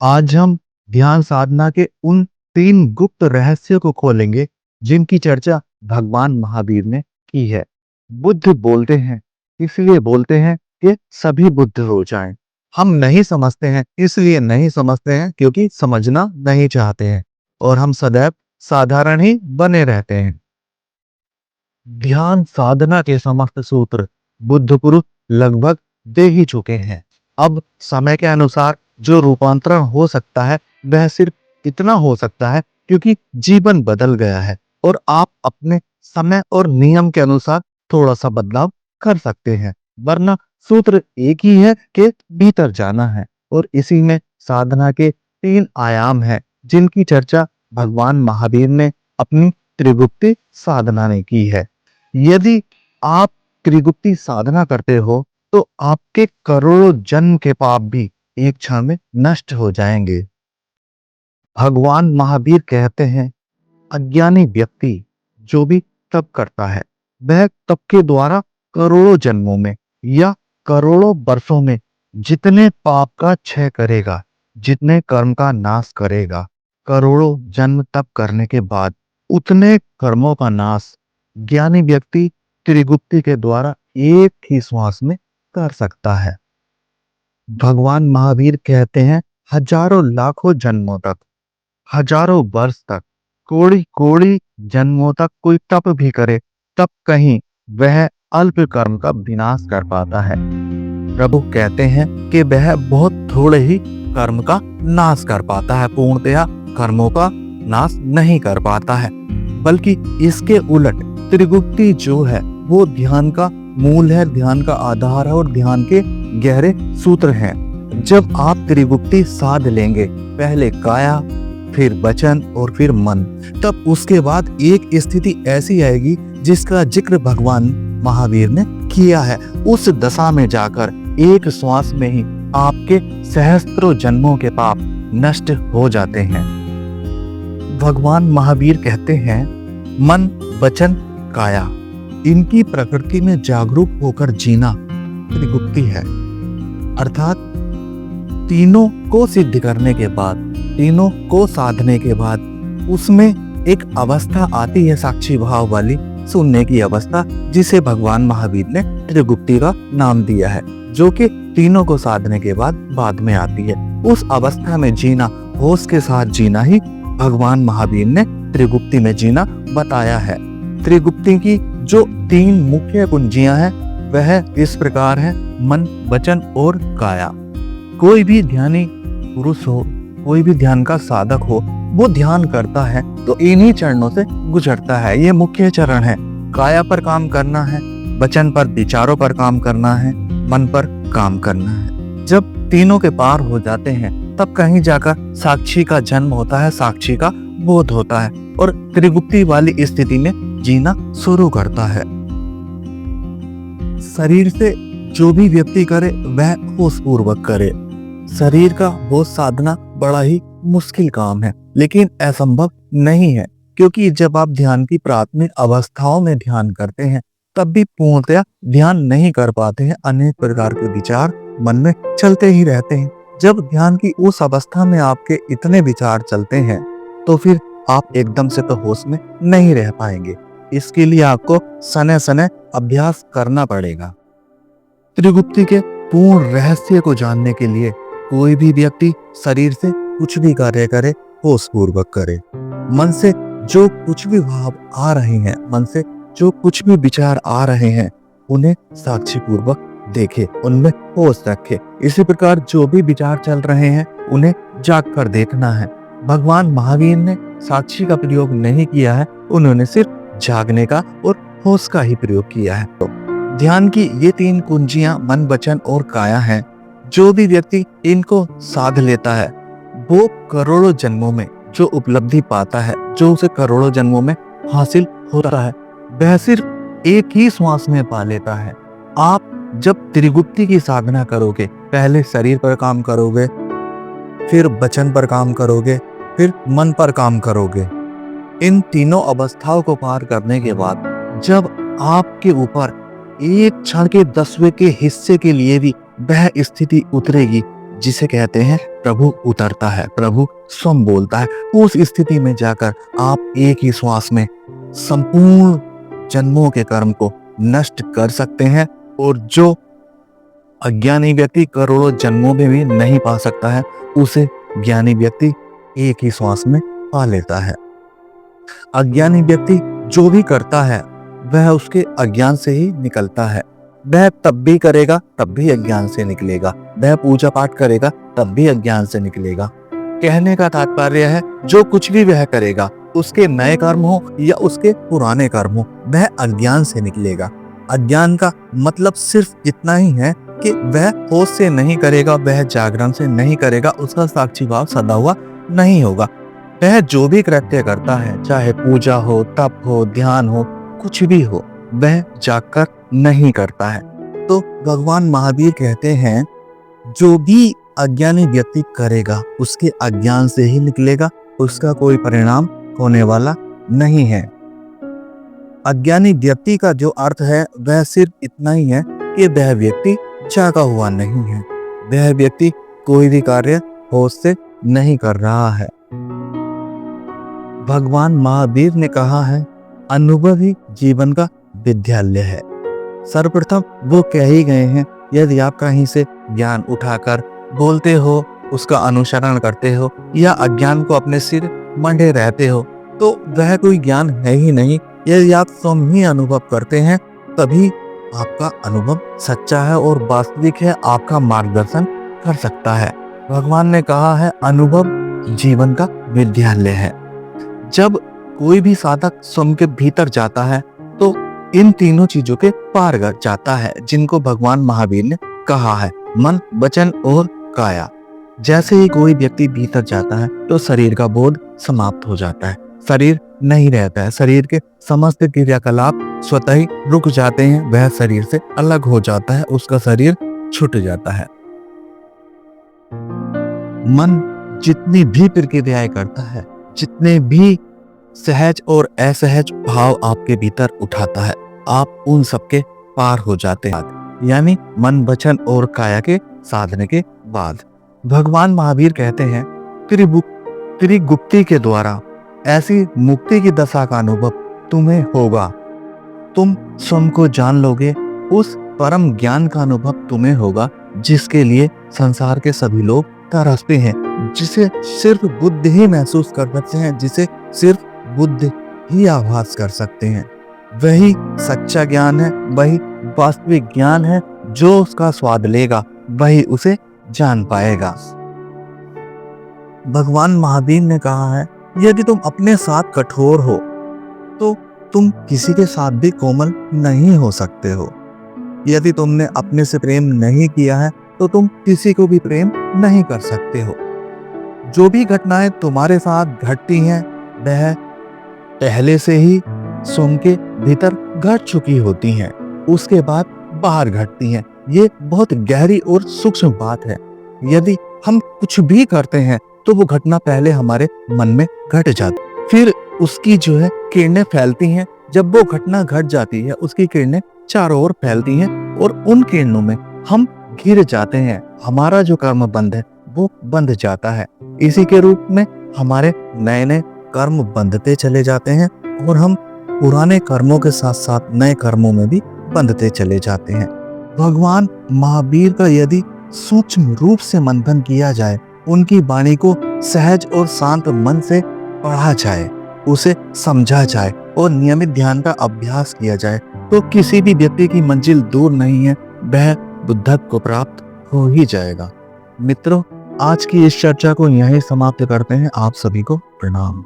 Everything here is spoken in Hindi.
आज हम ध्यान साधना के उन 3 गुप्त रहस्यों को खोलेंगे जिनकी चर्चा भगवान महावीर ने की है। बुद्ध बोलते हैं, इसलिए बोलते हैं कि सभी बुद्ध हो जाएं। हम नहीं समझते हैं, इसलिए नहीं समझते हैं क्योंकि समझना नहीं चाहते हैं और हम सदैव साधारण ही बने रहते हैं। ध्यान साधना के समस्त सूत्र बुद्ध पुरुष लगभग दे ही चुके हैं। अब समय के अनुसार जो रूपांतरण हो सकता है वह सिर्फ इतना हो सकता है क्योंकि जीवन बदल गया है और आप अपने समय और नियम के अनुसार थोड़ा सा बदलाव कर सकते हैं। वरना सूत्र एक ही है कि भीतर जाना है और इसी में साधना के 3 आयाम हैं जिनकी चर्चा भगवान महावीर ने अपनी त्रिगुप्ती साधना ने की है। यदि आप त्रिगुप्ती साधना करते हो तो आपके करोड़ों जन्म के पाप भी एक क्षण में नष्ट हो जाएंगे। भगवान महावीर कहते हैं, अज्ञानी व्यक्ति जो भी तप करता है वह तप के द्वारा करोड़ों जन्मों में या करोड़ों वर्षों में जितने पाप का क्षय करेगा, जितने कर्म का नाश करेगा, करोड़ों जन्म तप करने के बाद उतने कर्मों का नाश ज्ञानी व्यक्ति त्रिगुप्ती के द्वारा एक ही श्वास में कर सकता है। भगवान महावीर कहते हैं, हजारों लाखों जन्मों तक, हजारों वर्ष तक, कोड़ी कोड़ी जन्मों तक कोई तप भी करे तब कहीं वह अल्प कर्म का विनाश कर पाता है। प्रभु कहते हैं कि वह बहुत थोड़े ही कर्म का नाश कर पाता है, पूर्णतया कर्मों का नाश नहीं कर पाता है। बल्कि इसके उलट त्रिगुप्ती जो है वो ध्यान का मूल है, ध्यान का आधार है और ध्यान के गहरे सूत्र हैं। जब आप त्रिगुप्ती साध लेंगे, पहले काया, फिर वचन और फिर मन, तब उसके बाद एक स्थिति ऐसी आएगी जिसका जिक्र भगवान महावीर ने किया है। उस दशा में जाकर एक श्वास में ही आपके सहस्त्रों जन्मों के पाप नष्ट हो जाते हैं। भगवान महावीर कहते हैं, मन, वचन, काया, इनकी प्रकृति में जागरूक होकर जीना त्रिगुप्ती है। अर्थात तीनों को सिद्ध करने के बाद, तीनों को साधने के बाद उसमें एक अवस्था आती है साक्षी भाव वाली, सुनने की अवस्था, जिसे भगवान महावीर ने त्रिगुप्ती का नाम दिया है, जो कि तीनों को साधने के बाद में आती है। उस अवस्था में जीना, होश के साथ जीना ही भगवान महावीर ने त्रिगुप्ती में जीना बताया है। त्रिगुप्ती की जो 3 मुख्य कुंजियां हैं वह इस प्रकार है, मन, वचन और काया। कोई भी ध्यानी पुरुष हो, कोई भी ध्यान का साधक हो, वो ध्यान करता है तो इन्हीं चरणों से गुजरता है। ये मुख्य चरण है। काया पर काम करना है, वचन पर, विचारों पर काम करना है, मन पर काम करना है। जब तीनों के पार हो जाते हैं तब कहीं जाकर साक्षी का जन्म होता है, साक्षी का बोध होता है और त्रिगुप्ती वाली स्थिति में जीना शुरू करता है। शरीर से जो भी व्यक्ति करे वह होश पूर्वक करे। शरीर का होश साधना बड़ा ही मुश्किल काम है, लेकिन असंभव नहीं है, क्योंकि जब आप ध्यान की प्राथमिक अवस्थाओं में ध्यान करते हैं तब भी पूर्णतया ध्यान नहीं कर पाते हैं। अनेक प्रकार के विचार मन में चलते ही रहते हैं। जब ध्यान की उस अवस्था में आपके इतने विचार चलते हैं तो फिर आप एकदम से तो होश में नहीं रह पाएंगे। इसके लिए आपको सने सने अभ्यास करना पड़ेगा। त्रिगुप्ती के पूर्ण रहस्य को जानने के लिए कोई भी व्यक्ति शरीर से कुछ भी कार्य करे, होश पूर्वक करे। मन से जो कुछ भी भाव आ रहे हैं, मन से जो कुछ भी विचार आ रहे हैं, उन्हें साक्षी पूर्वक देखे, उनमें होश रखे। इसी प्रकार जो भी विचार चल रहे हैं उन्हें जाग कर देखना है। भगवान महावीर ने साक्षी का प्रयोग नहीं किया है, उन्होंने सिर्फ जागने का और होश का ही प्रयोग किया है। तो ध्यान की ये 3 कुंजियां मन, वचन और काया हैं। जो भी व्यक्ति इनको साध लेता है वो करोड़ों जन्मों में जो उपलब्धि पाता है, जो उसे करोड़ों जन्मों में हासिल होता है, वह सिर्फ एक ही श्वास में पा लेता है। आप जब त्रिगुप्ती की साधना करोगे, पहले शरीर पर काम करोगे, फिर वचन पर काम करोगे, फिर मन पर काम करोगे। इन तीनों अवस्थाओं को पार करने के बाद जब आपके ऊपर एक क्षण के 10वें के हिस्से के लिए भी वह स्थिति उतरेगी जिसे कहते हैं प्रभु उतरता है, प्रभु स्वयं बोलता है। उस स्थिति में जाकर आप एक ही श्वास में संपूर्ण जन्मों के कर्म को नष्ट कर सकते हैं, और जो अज्ञानी व्यक्ति करोड़ों जन्मों में भी नहीं पा सकता है, उसे ज्ञानी व्यक्ति एक ही श्वास में पा लेता है। अज्ञानी व्यक्ति जो भी करता है वह उसके अज्ञान से ही निकलता है। वह तब भी करेगा तब भी अज्ञान से निकलेगा, वह पूजा पाठ करेगा तब भी अज्ञान से निकलेगा। कहने का तात्पर्य है, जो कुछ भी वह करेगा, उसके नए कर्म हो या उसके पुराने कर्म हो, वह अज्ञान से निकलेगा। अज्ञान का मतलब सिर्फ इतना ही है कि वह होश से नहीं करेगा, वह जागरण से नहीं करेगा, उसका साक्षी भाव सदा हुआ नहीं होगा। वह जो भी कृत्य करता है, चाहे पूजा हो, तप हो, ध्यान हो, कुछ भी हो, वह जागकर नहीं करता है। तो भगवान महावीर कहते हैं, जो भी अज्ञानी व्यक्ति करेगा उसके अज्ञान से ही निकलेगा, उसका कोई परिणाम होने वाला नहीं है। अज्ञानी व्यक्ति का जो अर्थ है वह सिर्फ इतना ही है कि वह व्यक्ति जागा हुआ नहीं है, वह व्यक्ति कोई भी कार्य होश से नहीं कर रहा है। भगवान महावीर ने कहा है, अनुभव ही जीवन का विद्यालय है। सर्वप्रथम वो कह ही गए हैं, यदि आप कहीं से ज्ञान उठाकर बोलते हो, उसका अनुसरण करते हो, या अज्ञान को अपने सिर मंडे रहते हो, तो वह कोई ज्ञान है ही नहीं। यदि आप स्वयं ही अनुभव करते हैं, तभी आपका अनुभव सच्चा है और वास्तविक है, आपका मार्गदर्शन कर सकता है। भगवान ने कहा है, अनुभव जीवन का विद्यालय है। जब कोई भी साधक स्वयं के भीतर जाता है तो इन तीनों चीजों के पार जाता है, जिनको भगवान महावीर ने कहा है, मन, वचन और काया। जैसे ही कोई व्यक्ति भीतर जाता है तो शरीर का बोध समाप्त हो जाता है, शरीर नहीं रहता है, शरीर के समस्त क्रियाकलाप स्वतः ही रुक जाते हैं, वह शरीर से अलग हो जाता है, उसका शरीर छूट जाता है। मन जितनी भी प्रक्रियाएं करता है, जितने भी सहज और असहज भाव आपके भीतर उठाता है, आप उन सबके पार हो जाते हैं, यानी मन, वचन और काया के साधने के बाद। भगवान महावीर कहते हैं, त्रिगुप्ति के द्वारा ऐसी मुक्ति की दशा का अनुभव तुम्हें होगा। तुम स्वयं को जान लोगे, उस परम ज्ञान का अनुभव तुम्हें होगा जिसके लिए संसार के सभी लोग तरसते हैं, जिसे सिर्फ बुद्ध ही महसूस कर सकते हैं, जिसे सिर्फ बुद्ध ही आभास कर सकते हैं। वही सच्चा ज्ञान है, वही वास्तविक ज्ञान है। जो उसका स्वाद लेगा वही उसे जान पाएगा। भगवान महावीर ने कहा है, यदि तुम अपने साथ कठोर हो तो तुम किसी के साथ भी कोमल नहीं हो सकते हो। यदि तुमने अपने से प्रेम नहीं किया है तो तुम किसी को भी प्रेम नहीं कर सकते हो। जो भी घटनाएं तुम्हारे साथ घटती हैं वह पहले से ही स्वयं के भीतर घट चुकी होती हैं, उसके बाद बाहर घटती हैं। ये बहुत गहरी और सूक्ष्म बात है। यदि हम कुछ भी करते हैं तो वो घटना पहले हमारे मन में घट जाती, फिर उसकी जो है किरणें फैलती हैं। जब वो घटना घट जाती है, उसकी किरणें चारों ओर फैलती हैं और उन किरणों में हम घिर जाते हैं। हमारा जो कर्म बंध है वो बंध जाता है। इसी के रूप में हमारे नए नए कर्म बंधते चले जाते हैं और हम पुराने कर्मों के साथ साथ नए कर्मों में भी बंधते चले जाते हैं। भगवान महावीर का यदि सूक्ष्म रूप से मंथन किया जाए, उनकी वाणी को सहज और शांत मन से पढ़ा जाए, उसे समझा जाए और नियमित ध्यान का अभ्यास किया जाए, तो किसी भी व्यक्ति की मंजिल दूर नहीं है, वह बुद्धत्व को प्राप्त हो ही जाएगा। मित्रों, आज की इस चर्चा को यहीं समाप्त करते हैं। आप सभी को प्रणाम।